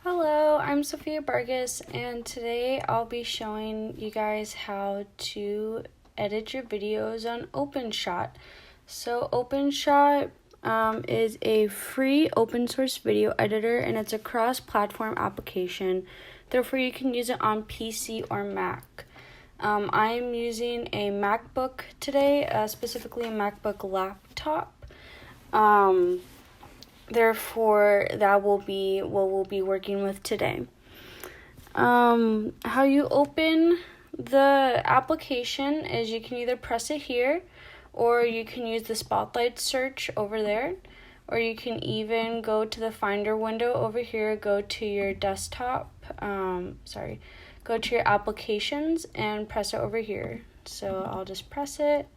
Hello, I'm Sophia Vargas, and today I'll be showing you guys how to edit your videos on OpenShot. So OpenShot is a free open source video editor, and it's a cross-platform application. Therefore, you can use it on PC or Mac. I'm using a MacBook today, specifically a MacBook laptop. Therefore, that will be what we'll be working with today. How you open the application is you can either press it here, or you can use the spotlight search over there, or you can even go to the Finder window over here, go to your desktop, go to your applications and press it over here. So I'll just press it.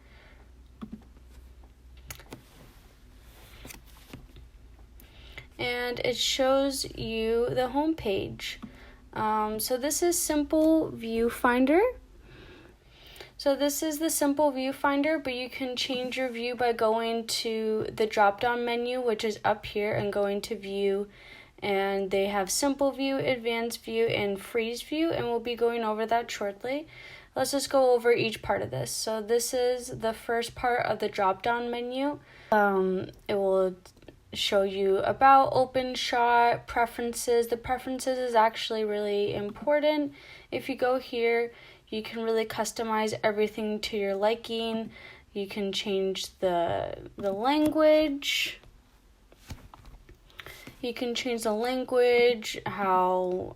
And it shows you the home page. So this is Simple Viewfinder. So this is the Simple Viewfinder, but you can change your view by going to the drop-down menu, which is up here, and going to View. And they have Simple View, Advanced View, and Freeze View, and we'll be going over that shortly. Let's just go over each part of this. So this is the first part of the drop-down menu. It will show you about OpenShot, preferences. The preferences is actually really important. If you go here, you can really customize everything to your liking. You can change the language. You can change the language, how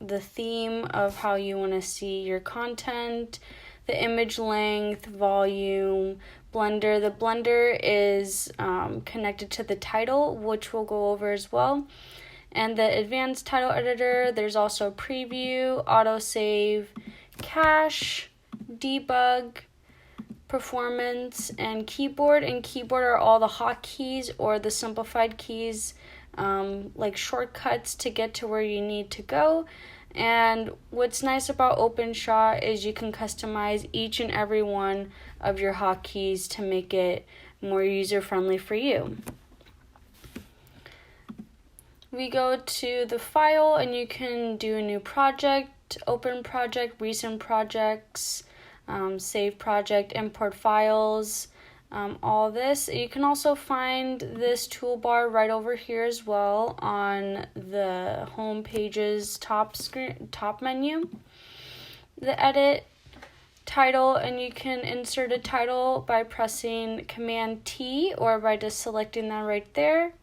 the theme of how you want to see your content, the image length, volume, Blender. The Blender is connected to the title, which we'll go over as well. And the advanced title editor, there's also preview, autosave, cache, debug, performance, and keyboard. And keyboard are all the hotkeys or the simplified keys, like shortcuts to get to where you need to go. And what's nice about OpenShot is you can customize each and every one of your hotkeys to make it more user-friendly for you. We go to the file, and you can do a new project, open project, recent projects, save project, import files, all this. You can also find this toolbar right over here as well on the home page's top menu. The edit title, and you can insert a title by pressing Command T or by just selecting that right there.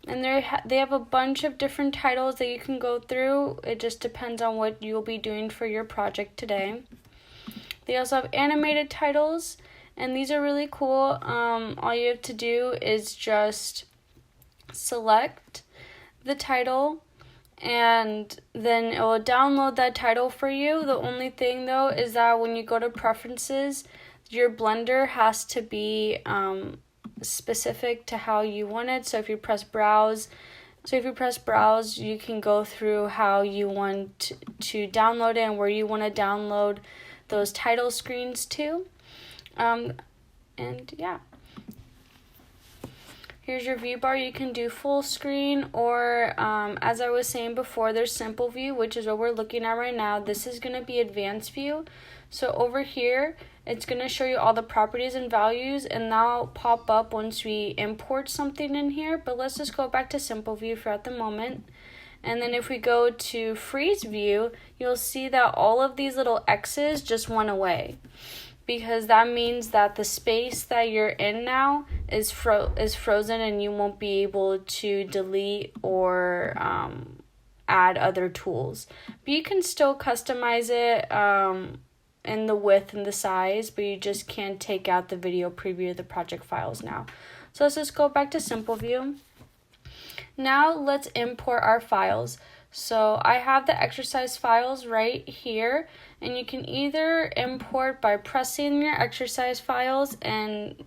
And they have a bunch of different titles that you can go through. It just depends on what you'll be doing for your project today. They also have animated titles, and these are really cool. All you have to do is just select the title, and then it will download that title for you. The only thing though is that when you go to preferences, your Blender has to be specific to how you want it. So if you press browse, you can go through how you want to download it and where you want to download those title screens to. And yeah. Here's your view bar. You can do full screen, or as I was saying before, there's simple view, which is what we're looking at right now. This is going to be advanced view. So over here, it's going to show you all the properties and values, and that'll pop up once we import something in here. But let's just go back to simple view for at the moment. And then if we go to freeze view, you'll see that all of these little X's just went away, because that means that the space that you're in now is frozen, and you won't be able to delete or add other tools. But you can still customize it in the width and the size, but you just can't take out the video preview of the project files now. So let's just go back to simple view. Now let's import our files. So I have the exercise files right here, and you can either import by pressing your exercise files and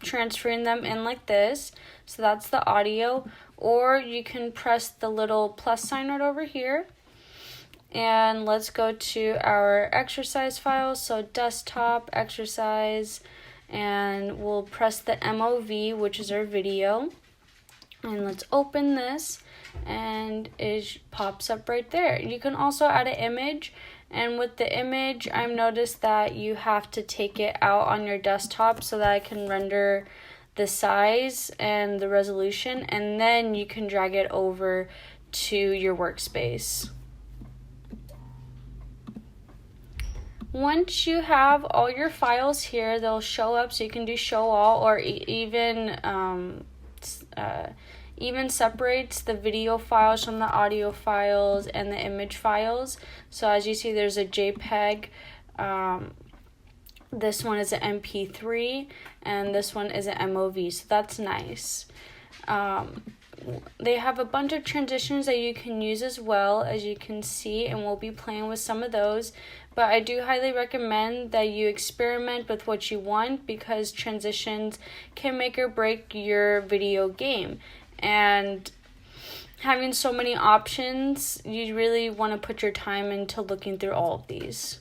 transferring them in like this. So that's the audio, or you can press the little plus sign right over here. And let's go to our exercise files. So desktop, exercise, and we'll press the MOV, which is our video. And let's open this, and it pops up right there. You can also add an image, and with the image, I've noticed that you have to take it out on your desktop so that I can render the size and the resolution, and then you can drag it over to your workspace. Once you have all your files here, they'll show up, so you can do show all, or even separates the video files from the audio files and the image files. So as you see, there's a JPEG. This one is an MP3, and this one is an MOV, so that's nice. They have a bunch of transitions that you can use as well, as you can see, and we'll be playing with some of those. But I do highly recommend that you experiment with what you want, because transitions can make or break your video game. And having so many options, you really want to put your time into looking through all of these.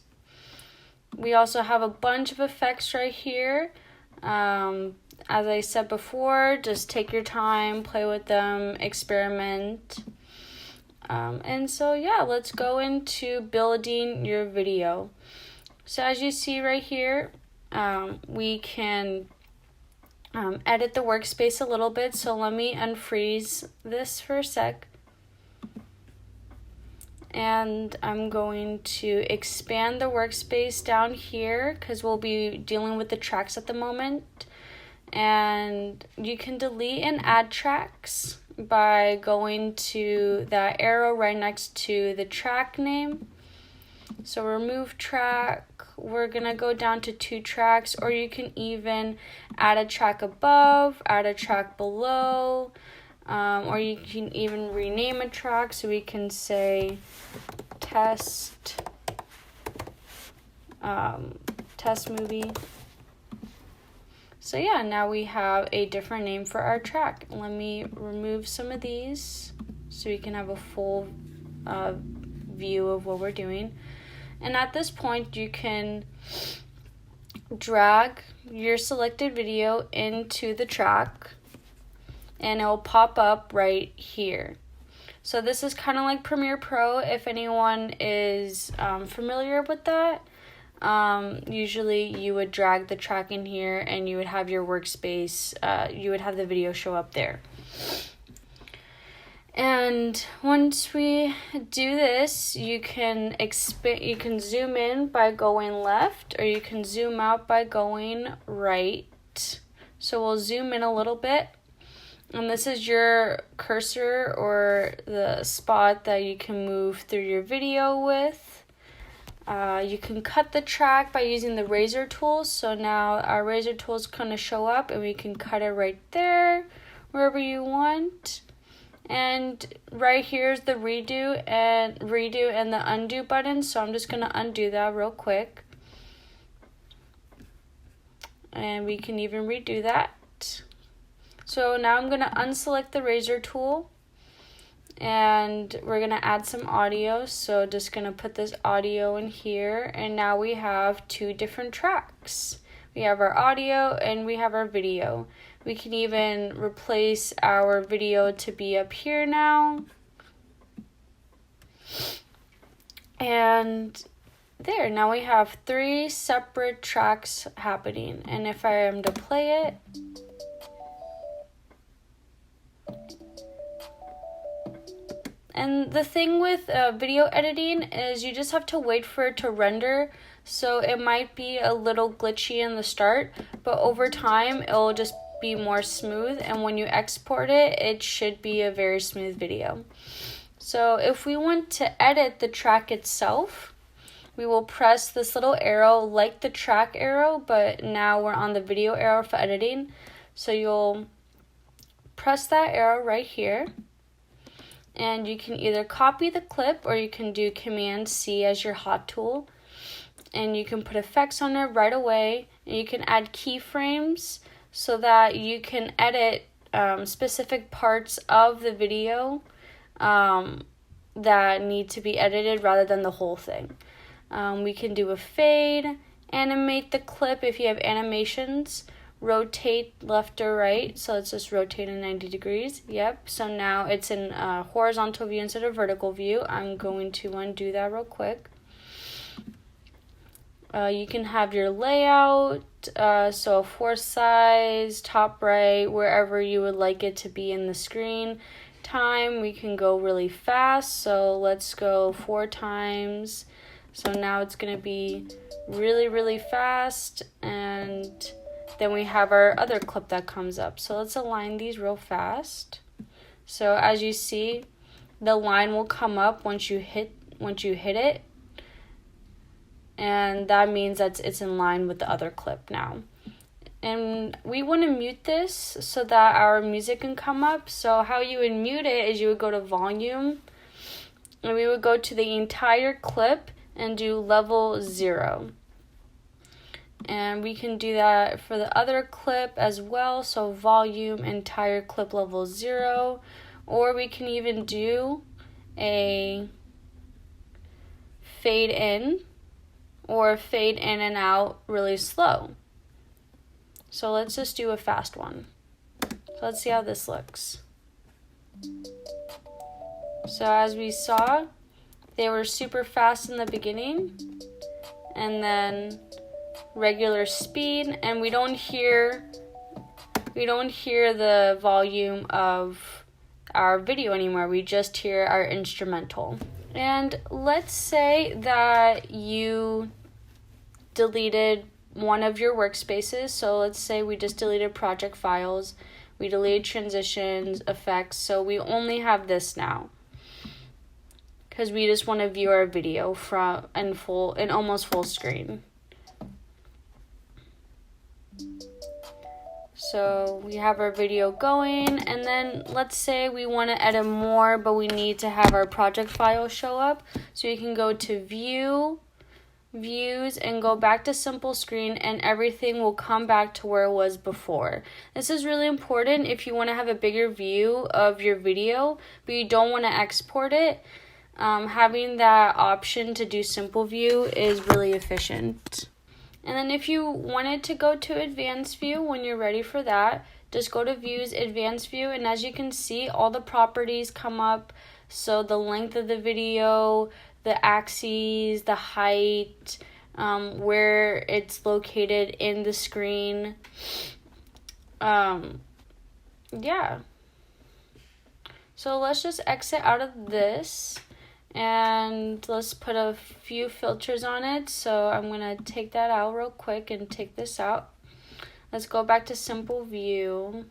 We also have a bunch of effects right here. As I said before, just take your time, play with them, experiment. And so yeah, let's go into building your video. So as you see right here, we can edit the workspace a little bit. So let me unfreeze this for a sec. And I'm going to expand the workspace down here, because we'll be dealing with the tracks at the moment. And you can delete and add tracks by going to that arrow right next to the track name. So remove track, we're gonna go down to 2 tracks, or you can even add a track above, add a track below, or you can even rename a track. So we can say test movie. So yeah, now we have a different name for our track. Let me remove some of these so we can have a full view of what we're doing. And at this point, you can drag your selected video into the track, and it will pop up right here. So this is kind of like Premiere Pro, if anyone is familiar with that. Usually you would drag the track in here, and you would have your workspace, you would have the video show up there. And once we do this, you can zoom in by going left, or you can zoom out by going right. So we'll zoom in a little bit, and this is your cursor, or the spot that you can move through your video with. You can cut the track by using the razor tool. So now our razor tool is going to show up, and we can cut it right there, wherever you want. And right here is the redo and the undo button. So I'm just going to undo that real quick. And we can even redo that. So now I'm going to unselect the razor tool, and we're going to add some audio. So just going to put this audio in here, and now we have 2 different tracks. We have our audio and we have our video. We can even replace our video to be up here now. And there, now we have 3 separate tracks happening. And if I am to play it, and the thing with video editing is you just have to wait for it to render. So it might be a little glitchy in the start, but over time it'll just be more smooth, and when you export it, it should be a very smooth video. So if we want to edit the track itself, we will press this little arrow like the track arrow, but now we're on the video arrow for editing. So you'll press that arrow right here, and you can either copy the clip, or you can do Command C as your hot tool, and you can put effects on it right away, and you can add keyframes so that you can edit specific parts of the video that need to be edited rather than the whole thing. We can do a fade, animate the clip if you have animations, rotate left or right. So let's just rotate in 90 degrees. Yep. So now it's in horizontal view instead of vertical view. I'm going to undo that real quick. You can have your layout, so force size, top right, wherever you would like it to be in the screen. Time, we can go really fast, so let's go 4 times. So now it's going to be really, really fast, and then we have our other clip that comes up. So let's align these real fast. So as you see, the line will come up once you hit it. And that means that it's in line with the other clip now. And we want to mute this so that our music can come up. So how you would mute it is you would go to volume, and we would go to the entire clip and do level 0. And we can do that for the other clip as well. So volume, entire clip level 0. Or we can even do a fade in, or fade in and out really slow. So let's just do a fast one. So let's see how this looks. So as we saw, they were super fast in the beginning, and then regular speed, and we don't hear the volume of our video anymore. We just hear our instrumental. And let's say that you deleted one of your workspaces. So let's say we just deleted project files, we deleted transitions, effects. So we only have this now because we just want to view our video in almost full screen. So we have our video going, and then let's say we want to edit more, but we need to have our project file show up. So you can go to View, Views, and go back to Simple Screen, and everything will come back to where it was before. This is really important if you want to have a bigger view of your video, but you don't want to export it. Having that option to do Simple View is really efficient. And then if you wanted to go to Advanced View when you're ready for that, just go to Views, Advanced View, and as you can see, all the properties come up. So the length of the video, the axes, the height, where it's located in the screen. Yeah. So let's just exit out of this. And let's put a few filters on it. So I'm going to take that out real quick and take this out. Let's go back to Simple View.